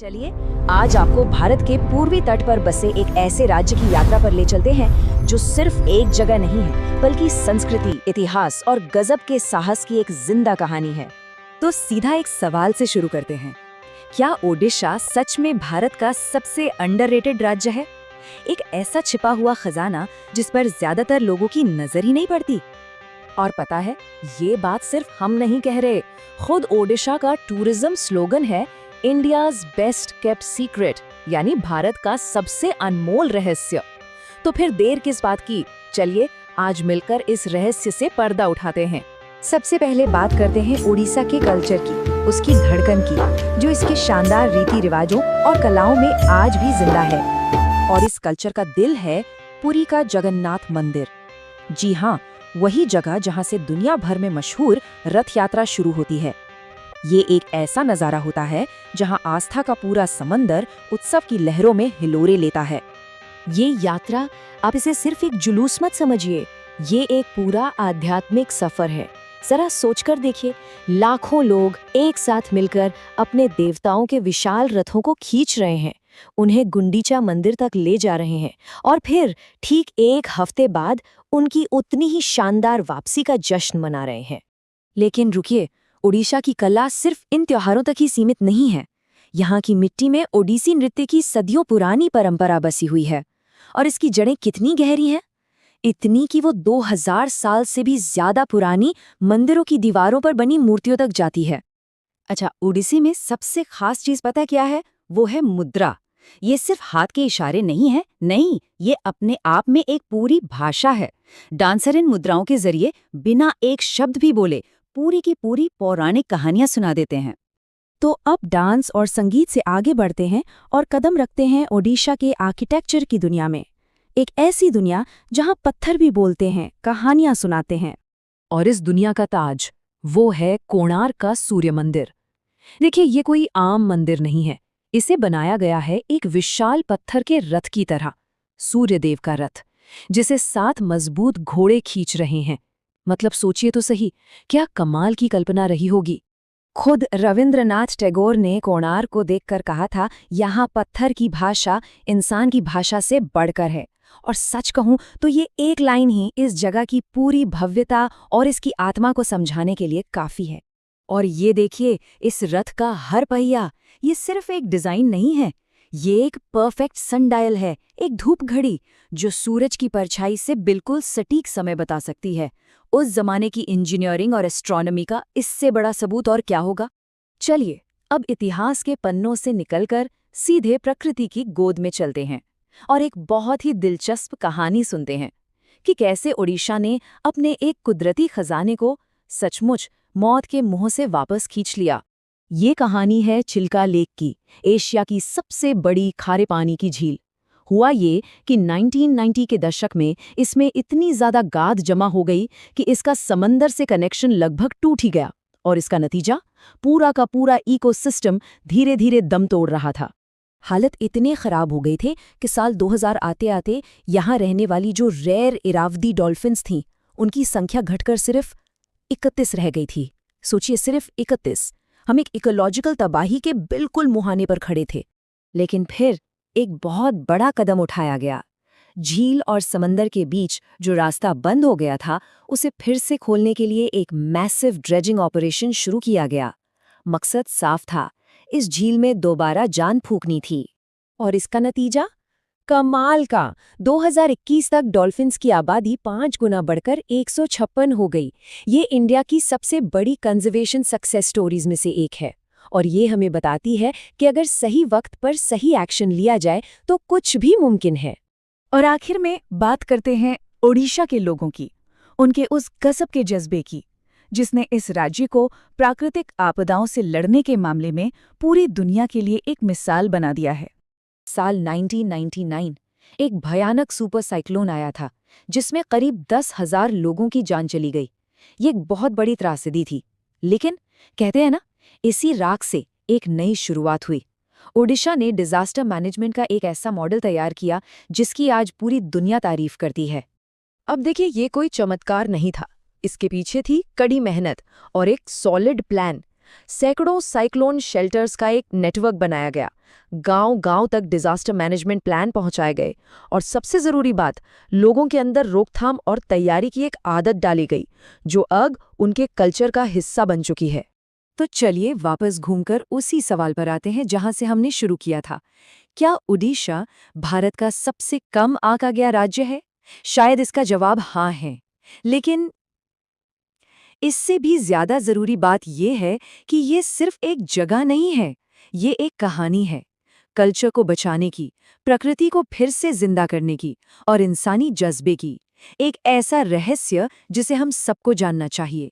चलिए आज आपको भारत के पूर्वी तट पर बसे एक ऐसे राज्य की यात्रा पर ले चलते हैं जो सिर्फ एक जगह नहीं है बल्कि संस्कृति, इतिहास और गजब के साहस की एक जिंदा कहानी है। तो सीधा एक सवाल से शुरू करते हैं, क्या ओडिशा सच में भारत का सबसे अंडररेटेड राज्य है? एक ऐसा छिपा हुआ खजाना जिस पर ज्यादातर लोगों की नजर ही नहीं पड़ती। और पता है, ये बात सिर्फ हम नहीं कह रहे, खुद ओडिशा का टूरिज्म स्लोगन है इंडियाज बेस्ट केप्ट सीक्रेट, यानी भारत का सबसे अनमोल रहस्य। तो फिर देर किस बात की, चलिए आज मिलकर इस रहस्य से पर्दा उठाते हैं। सबसे पहले बात करते हैं उड़ीसा के कल्चर की, उसकी धड़कन की, जो इसके शानदार रीति रिवाजों और कलाओं में आज भी जिंदा है। और इस कल्चर का दिल है पुरी का जगन्नाथ मंदिर। जी हाँ, वही जगह जहाँ से दुनिया भर में मशहूर रथ यात्रा शुरू होती है। ये एक ऐसा नजारा होता है जहां आस्था का पूरा समंदर उत्सव की लहरों में हिलोरे लेता है। ये यात्रा, आप इसे सिर्फ एक जुलूस मत समझिए, ये एक पूरा आध्यात्मिक सफर है। जरा सोचकर देखिए, लाखों लोग एक साथ मिलकर अपने देवताओं के विशाल रथों को खींच रहे हैं, उन्हें गुंडीचा मंदिर तक ले जा रहे हैं और फिर ठीक एक हफ्ते बाद उनकी उतनी ही शानदार वापसी का जश्न मना रहे हैं। लेकिन रुकिए, ओडिशा की कला सिर्फ इन त्योहारों तक ही सीमित नहीं है। यहाँ की मिट्टी में ओडिसी नृत्य की सदियों पुरानी परंपरा बसी हुई है। और इसकी जड़ें कितनी गहरी हैं? इतनी कि वो 2000 साल से भी ज्यादा पुरानी मंदिरों की दीवारों पर बनी मूर्तियों तक जाती है। अच्छा, ओडिसी में सबसे खास चीज पता क्या है? वो है मुद्रा। ये सिर्फ हाथ के इशारे नहीं है, नहीं, ये अपने आप में एक पूरी भाषा है। डांसर इन मुद्राओं के जरिए बिना एक शब्द भी बोले पूरी की पूरी पौराणिक कहानियां सुना देते हैं। तो अब डांस और संगीत से आगे बढ़ते हैं और कदम रखते हैं ओडिशा के आर्किटेक्चर की दुनिया में। एक ऐसी दुनिया जहां पत्थर भी बोलते हैं, कहानियां सुनाते हैं। और इस दुनिया का ताज वो है कोणार्क का सूर्य मंदिर। देखिए, ये कोई आम मंदिर नहीं है, इसे बनाया गया है एक विशाल पत्थर के रथ की तरह, सूर्यदेव का रथ, जिसे 7 मजबूत घोड़े खींच रहे हैं। मतलब सोचिए तो सही, क्या कमाल की कल्पना रही होगी। खुद रविंद्रनाथ टैगोर ने कोणार्क को देखकर कहा था, यहाँ पत्थर की भाषा इंसान की भाषा से बढ़कर है। और सच कहूं तो ये एक लाइन ही इस जगह की पूरी भव्यता और इसकी आत्मा को समझाने के लिए काफी है। और ये देखिए, इस रथ का हर पहिया, ये सिर्फ एक डिजाइन नहीं है, ये एक परफेक्ट सनडायल है, एक धूप घड़ी जो सूरज की परछाई से बिल्कुल सटीक समय बता सकती है। उस जमाने की इंजीनियरिंग और एस्ट्रोनॉमी का इससे बड़ा सबूत और क्या होगा। चलिए अब इतिहास के पन्नों से निकलकर सीधे प्रकृति की गोद में चलते हैं और एक बहुत ही दिलचस्प कहानी सुनते हैं कि कैसे ओडिशा ने अपने एक कुदरती खजाने को सचमुच मौत के मुंह से वापस खींच लिया। ये कहानी है चिल्का लेक की, एशिया की सबसे बड़ी खारे पानी की झील। हुआ ये कि 1990 के दशक में इसमें इतनी ज्यादा गाद जमा हो गई कि इसका समंदर से कनेक्शन लगभग टूट ही गया। और इसका नतीजा, पूरा का पूरा इकोसिस्टम धीरे धीरे दम तोड़ रहा था। हालत इतने खराब हो गए थे कि साल 2000 आते आते यहाँ रहने वाली जो रेयर इरावदी डॉल्फिन्स थीं, उनकी संख्या घटकर सिर्फ 31 रह गई थी। सोचिए, सिर्फ 31। हम एक इकोलॉजिकल तबाही के बिल्कुल मुहाने पर खड़े थे। लेकिन फिर एक बहुत बड़ा कदम उठाया गया। झील और समंदर के बीच जो रास्ता बंद हो गया था, उसे फिर से खोलने के लिए एक मैसिव ड्रेजिंग ऑपरेशन शुरू किया गया। मकसद साफ था, इस झील में दोबारा जान फूंकनी थी। और इसका नतीजा कमाल का, 2021 तक डॉल्फिन्स की आबादी 5 गुना बढ़कर 156 हो गई। ये इंडिया की सबसे बड़ी कंजर्वेशन सक्सेस स्टोरीज में से एक है। और ये हमें बताती है कि अगर सही वक्त पर सही एक्शन लिया जाए तो कुछ भी मुमकिन है। और आखिर में बात करते हैं ओडिशा के लोगों की, उनके उस गजब के जज्बे की, जिसने इस राज्य को प्राकृतिक आपदाओं से लड़ने के मामले में पूरी दुनिया के लिए एक मिसाल बना दिया है। साल 1999 एक भयानक सुपर साइक्लोन आया था, जिसमें करीब 10,000 लोगों की जान चली गई। ये एक बहुत बड़ी त्रासदी थी, लेकिन कहते हैं ना, इसी राख से एक नई शुरुआत हुई। ओडिशा ने डिजास्टर मैनेजमेंट का एक ऐसा मॉडल तैयार किया जिसकी आज पूरी दुनिया तारीफ करती है। अब देखिए, ये कोई चमत्कार नहीं था, इसके पीछे थी कड़ी मेहनत और एक सॉलिड प्लान। सैकड़ों साइक्लोन शेल्टर्स का एक नेटवर्क बनाया गया, गांव-गांव तक डिजास्टर मैनेजमेंट प्लान पहुंचाए गए और सबसे जरूरी बात, लोगों के अंदर रोकथाम और तैयारी की एक आदत डाली गई, जो अब उनके कल्चर का हिस्सा बन चुकी है। तो चलिए वापस घूमकर उसी सवाल पर आते हैं जहां से हमने शुरू किया था। क्या ओडिशा भारत का सबसे कम आंका गया राज्य है? शायद इसका जवाब हाँ है। लेकिन इससे भी ज्यादा जरूरी बात यह है कि ये सिर्फ एक जगह नहीं है, ये एक कहानी है। कल्चर को बचाने की, प्रकृति को फिर से जिंदा करने की और इंसानी जज्बे की। एक ऐसा रहस्य जिसे हम सबको जानना चाहिए।